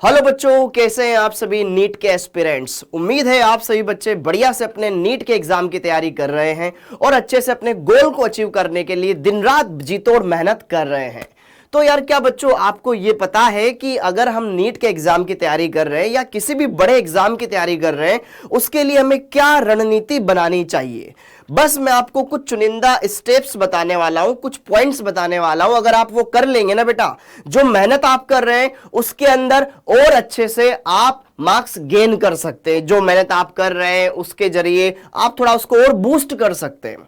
Hello बच्चों, कैसे हैं आप सभी नीट के एस्पिरेंट्स। उम्मीद है आप सभी बच्चे बढ़िया से अपने नीट के एग्जाम की तैयारी कर रहे हैं और अच्छे से अपने गोल को अचीव करने के लिए दिन रात जी तोड़ मेहनत कर रहे हैं। तो यार क्या बच्चों आपको ये पता है कि अगर हम नीट के एग्जाम की तैयारी कर रहे हैं या किसी भी बड़े एग्जाम की तैयारी कर रहे हैं उसके लिए हमें क्या रणनीति बनानी चाहिए। बस मैं आपको कुछ चुनिंदा स्टेप्स बताने वाला हूं, कुछ पॉइंट्स बताने वाला हूं। अगर आप वो कर लेंगे ना बेटा, जो मेहनत आप कर रहे हैं उसके अंदर और अच्छे से आप मार्क्स गेन कर सकते हैं। जो मेहनत आप कर रहे हैं उसके जरिए आप थोड़ा उसको और बूस्ट कर सकते हैं।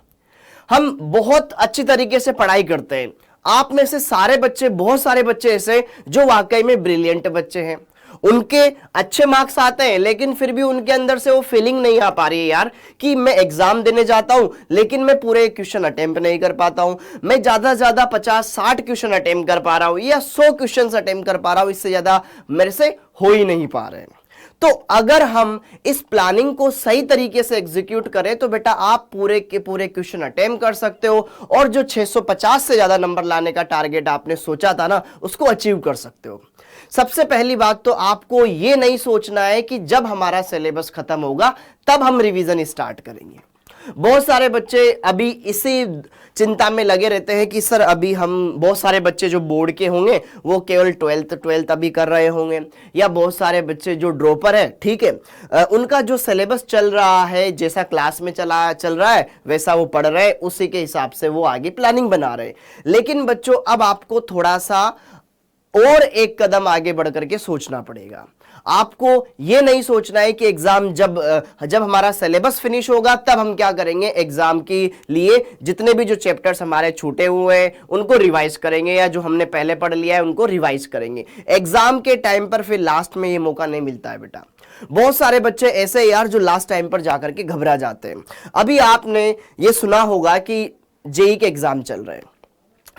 हम बहुत अच्छी तरीके से पढ़ाई करते हैं। आप में से सारे बच्चे, बहुत सारे बच्चे ऐसे जो वाकई में ब्रिलियंट बच्चे हैं, उनके अच्छे मार्क्स आते हैं लेकिन फिर भी उनके अंदर से वो फीलिंग नहीं आ पा रही है यार कि मैं एग्जाम देने जाता हूं लेकिन मैं पूरे क्वेश्चन अटेम्प्ट नहीं कर पाता हूं। मैं ज्यादा से ज्यादा 50-60 क्वेश्चन अटेम्प्ट कर पा रहा हूं या 100 क्वेश्चन अटेम्प्ट कर पा रहा हूं, इससे ज्यादा मेरे से हो ही नहीं पा रहे हैं। तो अगर हम इस प्लानिंग को सही तरीके से एग्जीक्यूट करें तो बेटा आप पूरे के पूरे क्वेश्चन अटेम्प्ट कर सकते हो और जो 650 से ज्यादा नंबर लाने का टारगेट आपने सोचा था ना, उसको अचीव कर सकते हो। सबसे पहली बात तो आपको यह नहीं सोचना है कि जब हमारा सिलेबस खत्म होगा तब हम रिवीजन स्टार्ट करेंगे। बहुत सारे बच्चे अभी इसी चिंता में लगे रहते हैं कि सर अभी हम, बहुत सारे बच्चे जो बोर्ड के होंगे वो केवल 12th अभी कर रहे होंगे, या बहुत सारे बच्चे जो ड्रॉपर है, ठीक है, उनका जो सिलेबस चल रहा है, जैसा क्लास में चल रहा है वैसा वो पढ़ रहे हैं, उसी के हिसाब से वो आगे प्लानिंग बना रहे हैं। लेकिन बच्चों अब आपको थोड़ा सा और एक कदम आगे बढ़ करके सोचना पड़ेगा। आपको यह नहीं सोचना है कि एग्जाम जब हमारा सिलेबस फिनिश होगा तब हम क्या करेंगे, एग्जाम के लिए जितने भी जो चैप्टर्स हमारे छूटे हुए हैं उनको रिवाइज करेंगे या जो हमने पहले पढ़ लिया है उनको रिवाइज करेंगे। एग्जाम के टाइम पर फिर लास्ट में ये मौका नहीं मिलता है बेटा। बहुत सारे बच्चे ऐसे यार जो लास्ट टाइम पर जाकर के घबरा जाते हैं। अभी आपने ये सुना होगा कि जेई के एग्जाम चल रहे हैं,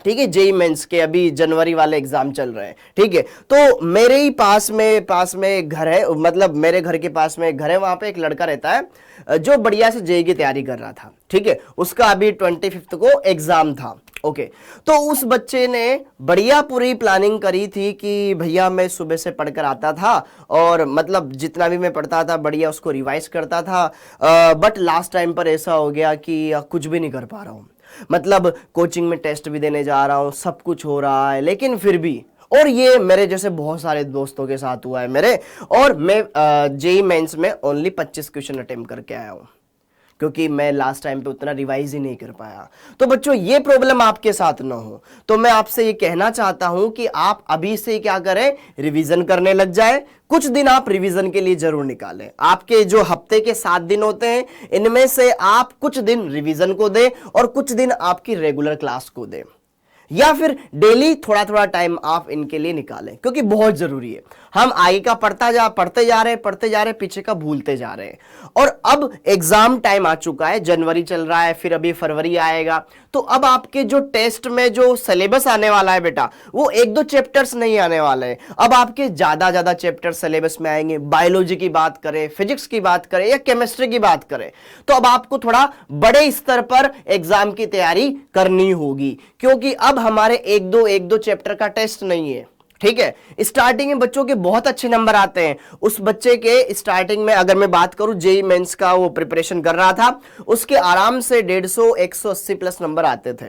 ठीक है, जेई मेंस के अभी जनवरी वाले एग्जाम चल रहे हैं, ठीक है। तो मेरे ही पास में एक घर है, मतलब मेरे घर के पास में एक घर है, वहां पे एक लड़का रहता है जो बढ़िया से जेई की तैयारी कर रहा था, ठीक है। उसका अभी 25 को एग्जाम था, ओके। तो उस बच्चे ने बढ़िया पूरी प्लानिंग करी थी कि भैया मैं सुबह से पढ़कर आता था और मतलब जितना भी मैं पढ़ता था बढ़िया उसको रिवाइज करता था, बट लास्ट टाइम पर ऐसा हो गया कि कुछ भी नहीं कर पा रहा हूं। मतलब कोचिंग में टेस्ट भी देने जा रहा हूं, सब कुछ हो रहा है लेकिन फिर भी, और ये मेरे जैसे बहुत सारे दोस्तों के साथ हुआ है मेरे, और मैं जेई मेंस में ओनली 25 क्वेश्चन अटेम्प्ट करके आया हूं क्योंकि मैं लास्ट टाइम पे उतना रिवाइज ही नहीं कर पाया। तो बच्चों ये प्रॉब्लम आपके साथ ना हो तो मैं आपसे ये कहना चाहता हूं कि आप अभी से क्या करें, रिवीजन करने लग जाए। कुछ दिन आप रिवीजन के लिए जरूर निकालें। आपके जो हफ्ते के 7 दिन होते हैं इनमें से आप कुछ दिन रिवीजन को दें और कुछ दिन आपकी रेगुलर क्लास को दें, या फिर डेली थोड़ा थोड़ा टाइम आप इनके लिए निकालें क्योंकि बहुत जरूरी है। हम आगे का पढ़ते जा रहे हैं, पीछे का भूलते जा रहे हैं। और अब एग्जाम टाइम आ चुका है, जनवरी चल रहा है, फिर अभी फरवरी आएगा। तो अब आपके जो टेस्ट में जो सिलेबस आने वाला है बेटा, वो 1-2 चैप्टर्स नहीं आने वाले हैं। अब आपके ज्यादा चैप्टर सिलेबस में आएंगे। बायोलॉजी की बात करें, फिजिक्स की बात करें या केमिस्ट्री की बात करें, तो अब आपको थोड़ा बड़े स्तर पर एग्जाम की तैयारी करनी होगी क्योंकि अब हमारे 1-2 चैप्टर का टेस्ट नहीं है, ठीक है। स्टार्टिंग में बच्चों के बहुत अच्छे नंबर आते हैं। उस बच्चे के स्टार्टिंग में अगर मैं बात करूं, जेई मेंस का वो प्रिपरेशन कर रहा था, उसके आराम से 150-180 प्लस नंबर आते थे,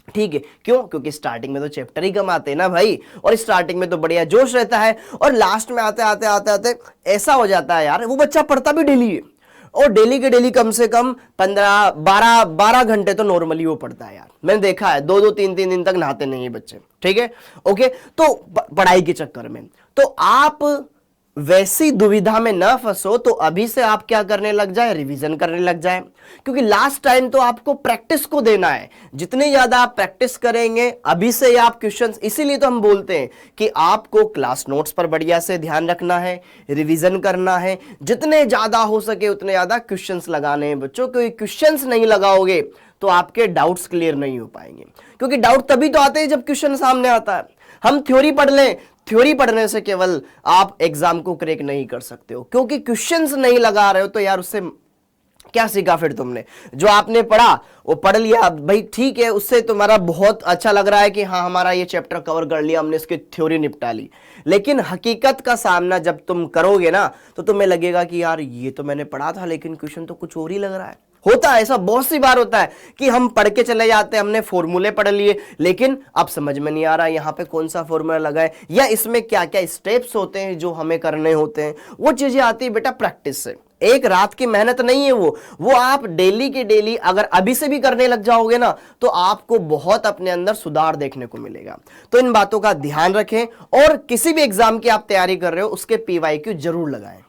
ठीक है। क्यों? क्योंकि स्टार्टिंग में तो चैप्टर ही कम आते हैं ना भाई, और स्टार्टिंग में तो बढ़िया जोश रहता है और लास्ट में आते आते ऐसा हो जाता है यार, वो बच्चा पढ़ता भी डेली है और डेली के डेली कम से कम 15-12 घंटे तो नॉर्मली वो पढ़ता है यार। मैंने देखा है 2-2 3-3 दिन तक नहाते नहीं है बच्चे, ठीक है, ओके। तो पढ़ाई के चक्कर में तो आप वैसी दुविधा में न फंसो, तो अभी से आप क्या करने लग जाए, रिवीजन करने लग जाए क्योंकि लास्ट टाइम तो आपको प्रैक्टिस को देना है। जितनी ज्यादा आप प्रैक्टिस करेंगे अभी से आप क्वेश्चंस, इसीलिए तो हम बोलते हैं कि आपको क्लास नोट्स पर बढ़िया से ध्यान रखना है, रिवीजन करना है, जितने ज्यादा हो सके उतने ज्यादा क्वेश्चंस लगाने हैं बच्चों। क्योंकि क्वेश्चंस नहीं लगाओगे तो आपके डाउट्स क्लियर नहीं हो पाएंगे, क्योंकि डाउट तभी तो आते हैं जब क्वेश्चन सामने आता है। हम थ्योरी पढ़ लें, थ्योरी पढ़ने से केवल आप एग्जाम को क्रैक नहीं कर सकते हो, क्योंकि क्वेश्चंस नहीं लगा रहे हो तो यार उससे क्या सीखा फिर तुमने? जो आपने पढ़ा वो पढ़ लिया भाई, ठीक है, उससे तुम्हारा बहुत अच्छा लग रहा है कि हाँ हमारा ये चैप्टर कवर कर लिया, हमने इसकी थ्योरी निपटा ली। लेकिन हकीकत का सामना जब तुम करोगे ना तो तुम्हें लगेगा कि यार ये तो मैंने पढ़ा था लेकिन क्वेश्चन तो कुछ और ही लग रहा है। होता है ऐसा, बहुत सी बार होता है कि हम पढ़ के चले जाते हैं, हमने फॉर्मूले पढ़ लिए लेकिन अब समझ में नहीं आ रहा यहाँ पे कौन सा फॉर्मूला लगा है या इसमें क्या क्या स्टेप्स होते हैं जो हमें करने होते हैं। वो चीजें आती है बेटा प्रैक्टिस से, एक रात की मेहनत नहीं है वो आप डेली के डेली अगर अभी से भी करने लग जाओगे ना तो आपको बहुत अपने अंदर सुधार देखने को मिलेगा। तो इन बातों का ध्यान रखें और किसी भी एग्जाम की आप तैयारी कर रहे हो उसके पीवाईक्यू जरूर लगाएं,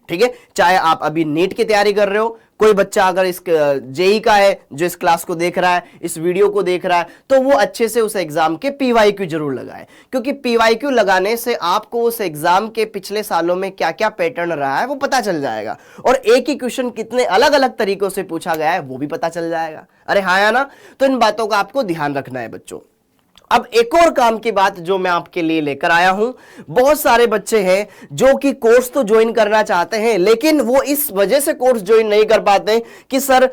ठीक है। चाहे आप अभी नीट की तैयारी कर रहे हो, कोई बच्चा अगर इस जेई का है जो इस क्लास को देख रहा है, इस वीडियो को देख रहा है, तो वो अच्छे से उस एग्जाम के पीवाईक्यू जरूर लगाए, क्योंकि पीवाईक्यू लगाने से आपको उस एग्जाम के पिछले सालों में क्या क्या पैटर्न रहा है वो पता चल जाएगा और एक ही क्वेश्चन कितने अलग अलग तरीकों से पूछा गया है वो भी पता चल जाएगा। अरे हाँ या ना? तो इन बातों का आपको ध्यान रखना है बच्चों। अब एक और काम की बात जो मैं आपके लिए लेकर आया हूं, बहुत सारे बच्चे हैं जो कि कोर्स तो ज्वाइन करना चाहते हैं लेकिन वो इस वजह से कोर्स ज्वाइन नहीं कर पाते कि सर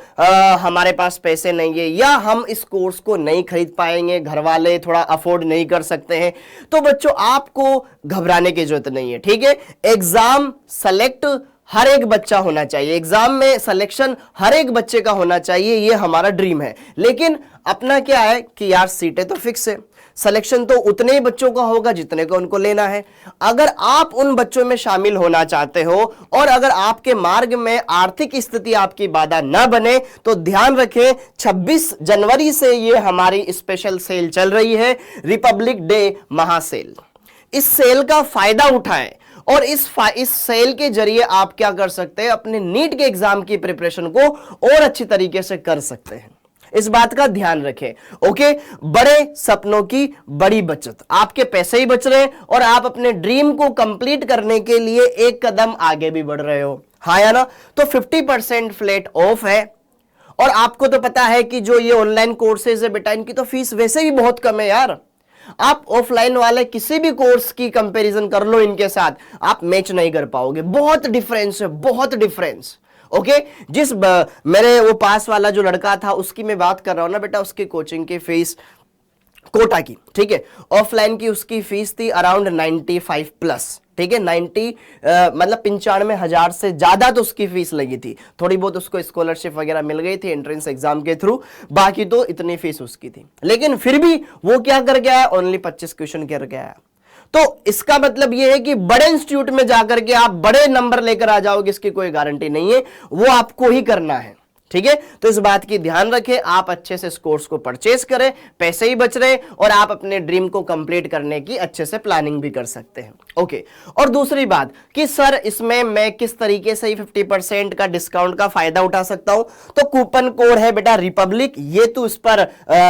हमारे पास पैसे नहीं है या हम इस कोर्स को नहीं खरीद पाएंगे, घर वाले थोड़ा अफोर्ड नहीं कर सकते हैं। तो बच्चों आपको घबराने की जरूरत नहीं है, ठीक है। एग्जाम सेलेक्ट हर एक बच्चा होना चाहिए, एग्जाम में सिलेक्शन हर एक बच्चे का होना चाहिए, ये हमारा ड्रीम है। लेकिन अपना क्या है कि यार सीटें तो फिक्स है, सिलेक्शन तो उतने ही बच्चों का होगा जितने को उनको लेना है। अगर आप उन बच्चों में शामिल होना चाहते हो और अगर आपके मार्ग में आर्थिक स्थिति आपकी बाधा न बने तो ध्यान रखें 26 जनवरी से ये हमारी स्पेशल सेल चल रही है, रिपब्लिक डे महासेल। इस सेल का फायदा उठाएं और इस सेल के जरिए आप क्या कर सकते हैं, अपने नीट के एग्जाम की प्रिपरेशन को और अच्छी तरीके से कर सकते हैं। इस बात का ध्यान रखें, ओके। बड़े सपनों की बड़ी बचत, आपके पैसे ही बच रहे हैं और आप अपने ड्रीम को कंप्लीट करने के लिए एक कदम आगे भी बढ़ रहे हो, हाँ या ना? तो 50% फ्लैट ऑफ है और आपको तो पता है कि जो ये ऑनलाइन कोर्सेज है बेटा इनकी तो फीस वैसे भी बहुत कम है यार। आप ऑफलाइन वाले किसी भी कोर्स की कंपैरिजन कर लो इनके साथ, आप मैच नहीं कर पाओगे, बहुत डिफरेंस है, बहुत डिफरेंस, ओके। जिस मेरे वो पास वाला जो लड़का था उसकी मैं बात कर रहा हूं ना बेटा, उसकी कोचिंग की फीस कोटा की, ठीक है, ऑफलाइन की उसकी फीस थी अराउंड 95 प्लस, ठीक है, 90 मतलब 95,000 से ज्यादा तो उसकी फीस लगी थी। थोड़ी बहुत उसको स्कॉलरशिप वगैरह मिल गई थी एंट्रेंस एग्जाम के थ्रू, बाकी तो इतनी फीस उसकी थी। लेकिन फिर भी वो क्या कर गया, ओनली 25 क्वेश्चन कर गया। तो इसका मतलब यह है कि बड़े इंस्टीट्यूट में जाकर के आप बड़े नंबर लेकर आ जाओगे इसकी कोई गारंटी नहीं है, वो आपको ही करना है, ठीक है। तो इस बात की ध्यान रखें, आप अच्छे से इस कोर्स को परचेज करें, पैसे ही बच रहे और आप अपने ड्रीम को कंप्लीट करने की अच्छे से प्लानिंग भी कर सकते हैं, ओके। और दूसरी बात कि सर इसमें मैं किस तरीके से 50% का डिस्काउंट का फायदा उठा सकता हूं, तो कूपन कोड है बेटा रिपब्लिक, ये तू इस पर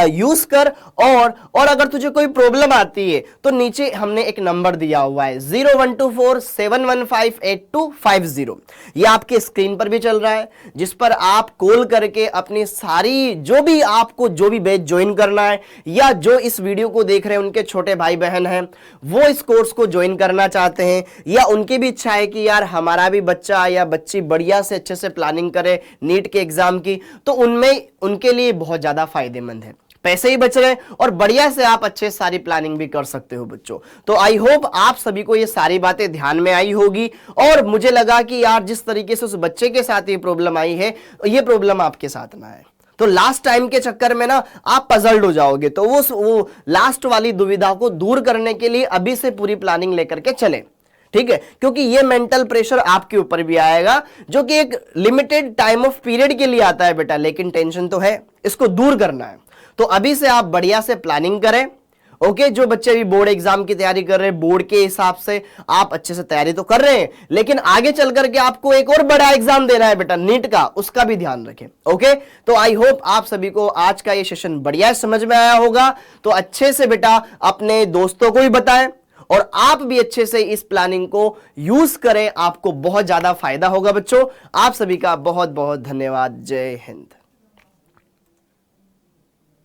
यूज कर। और अगर तुझे कोई प्रॉब्लम आती है तो नीचे हमने एक नंबर दिया हुआ है 012471158250, ये आपके स्क्रीन पर भी चल रहा है, जिस पर आप कॉल करके अपनी सारी जो भी आपको जो भी बैच ज्वाइन करना है या जो इस वीडियो को देख रहे हैं उनके छोटे भाई बहन हैं वो इस कोर्स को ज्वाइन करना चाहते हैं या उनकी भी इच्छा है कि यार हमारा भी बच्चा या बच्ची बढ़िया से अच्छे से प्लानिंग करे नीट के एग्जाम की, तो उनमें उनके लिए बहुत ज्यादा फायदेमंद है, पैसे ही बच रहे और बढ़िया से आप अच्छे सारी प्लानिंग भी कर सकते हो बच्चों। तो आई होप आप सभी को ये सारी बातें ध्यान में आई होगी और मुझे लगा कि यार जिस तरीके से उस बच्चे के साथ ये प्रॉब्लम आई है ये प्रॉब्लम आपके साथ ना आए। तो लास्ट टाइम के चक्कर में ना आप पजल्ड हो जाओगे, तो वो लास्ट वाली दुविधा को दूर करने के लिए अभी से पूरी प्लानिंग लेकर के चले, ठीक है, क्योंकि ये मेंटल प्रेशर आपके ऊपर भी आएगा जो कि एक लिमिटेड टाइम ऑफ पीरियड के लिए आता है बेटा, लेकिन टेंशन तो है, इसको दूर करना है। तो अभी से आप बढ़िया से प्लानिंग करें, ओके। जो बच्चे भी बोर्ड एग्जाम की तैयारी कर रहे हैं बोर्ड के हिसाब से आप अच्छे से तैयारी तो कर रहे हैं, लेकिन आगे चल करके आपको एक और बड़ा एग्जाम देना है बेटा नीट का, उसका भी ध्यान रखें, ओके। तो आई होप आप सभी को आज का ये सेशन बढ़िया समझ में आया होगा। तो अच्छे से बेटा अपने दोस्तों को भी बताएं और आप भी अच्छे से इस प्लानिंग को यूज करें, आपको बहुत ज्यादा फायदा होगा बच्चों। आप सभी का बहुत बहुत धन्यवाद। जय हिंद।